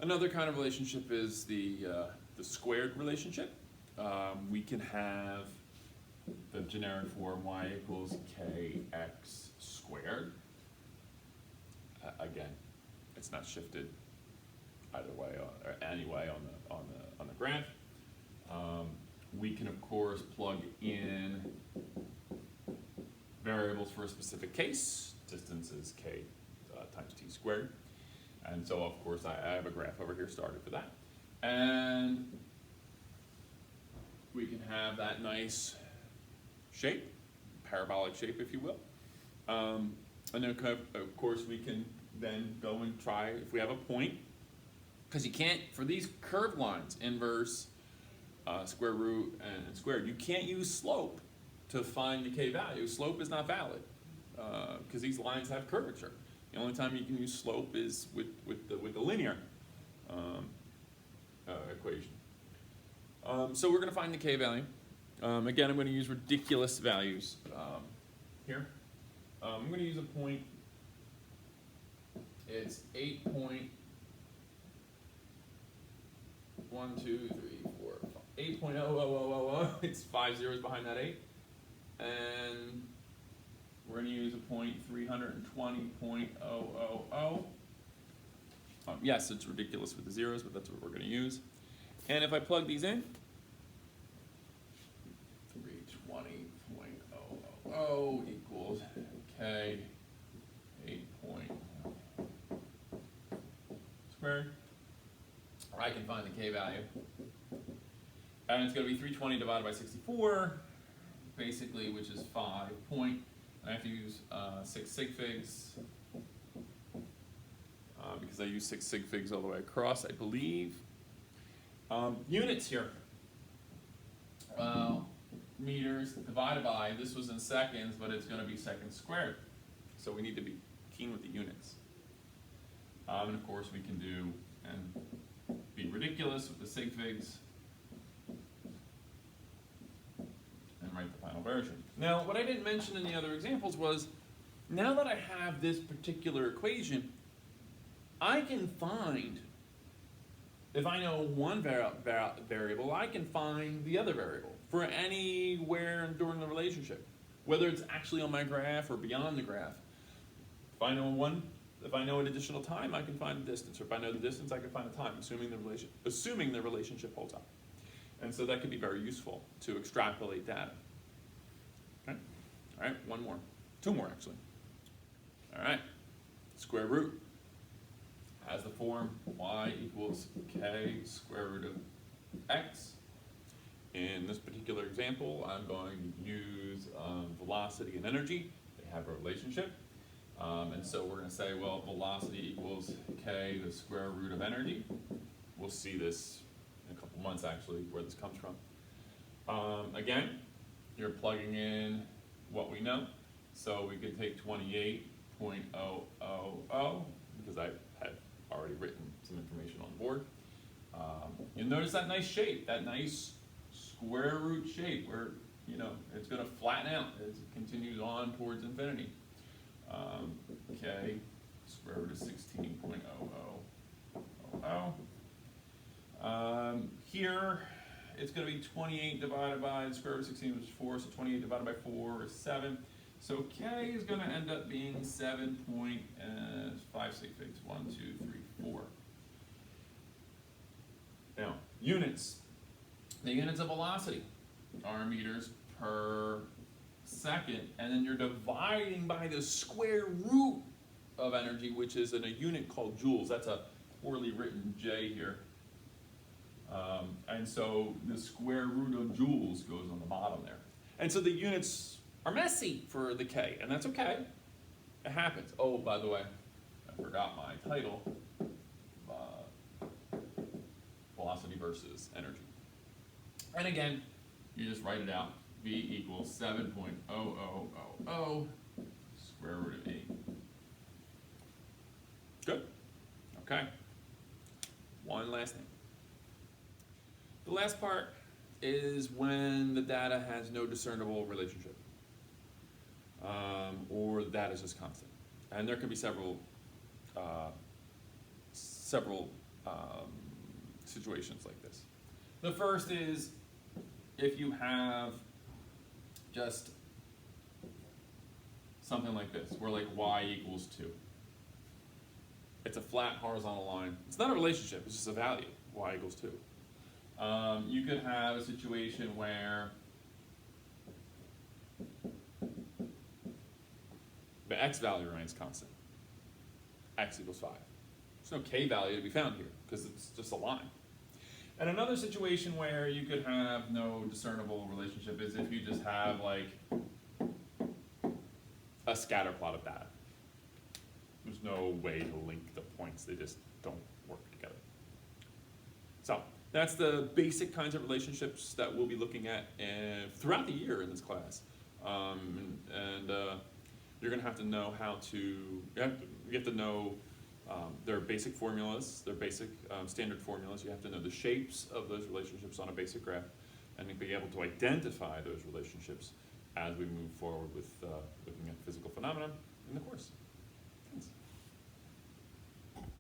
Another kind of relationship is the squared relationship. We can have the generic form y equals kx squared. Again, it's not shifted either way or any way on the graph. We can of course plug in variables for a specific case. Distance is k times t squared. And so of course I have a graph over here started for that. And we can have that nice shape, parabolic shape if you will. And then of course we can then go and try if we have a point, because you can't, for these curved lines, inverse, square root, and squared, you can't use slope to find the k value. Slope is not valid because these lines have curvature. The only time you can use slope is with the linear equation. So we're going to find the k value. Again, I'm going to use ridiculous values here. I'm going to use a point. It's 8.1, 2, 3, 4, 8.00000. It's 5 zeros behind that 8. And we're going to use a point 320.000. Yes, it's ridiculous with the zeros, but that's what we're going to use. And if I plug these in, 320.000 equals k 8 squared. I can find the k value. And it's going to be 320 divided by 64, basically, which is 5 point. I have to use 6 sig figs because I use 6 sig figs all the way across, I believe. Units here. Meters divided by, this was in seconds, but it's going to be seconds squared. So we need to be keen with the units. And of course we can do and be ridiculous with the sig figs and write the final version. Now, what I didn't mention in the other examples was, now that I have this particular equation, I can find, if I know one variable, I can find the other variable for anywhere during the relationship, whether it's actually on my graph or beyond the graph. If I know an additional time, I can find the distance, or if I know the distance, I can find the time, assuming the relationship holds up. And so that could be very useful to extrapolate data. Okay? All right, one more. Two more, actually. All right, square root has the form y equals k square root of x. In this particular example, I'm going to use velocity and energy. They have a relationship. And so we're going to say, well, velocity equals k, the square root of energy. We'll see this in a couple months, actually, where this comes from. Again, you're plugging in what we know. So we could take 28.000, because I had already written some information on the board. You'll notice that nice shape, that nice square root shape where, it's going to flatten out as it continues on towards infinity. K square root of 16.0000. Here, it's going to be 28 divided by the square root of 16, which is 4, so 28 divided by 4 is 7. So K is going to end up being 7.56, 1, 2, 3, 4. Now, units. The units of velocity are meters per second, and then you're dividing by the square root of energy, which is in a unit called joules. That's a poorly written J here. And so the square root of joules goes on the bottom there. And so the units are messy for the K, and that's okay. It happens. Oh, by the way, I forgot my title. Velocity versus energy. And again, you just write it out. V equals 7.0000 square root of E. Good? Okay. One last thing. The last part is when the data has no discernible relationship. Or the data is just constant. And there can be several situations like this. The first is if you have just something like this, where like y equals 2. It's a flat horizontal line. It's not a relationship, it's just a value, y equals 2. You could have a situation where the x value remains constant. X equals 5. There's no k value to be found here, because it's just a line. And another situation where you could have no discernible relationship is if you just have like a scatter plot of data. There's no way to link the points, they just don't work together. So that's the basic kinds of relationships that we'll be looking at throughout the year in this class. You're going to have to know how to, you have to know their basic formulas, their basic standard formulas. You have to know the shapes of those relationships on a basic graph, and be able to identify those relationships as we move forward with looking at physical phenomena in the course.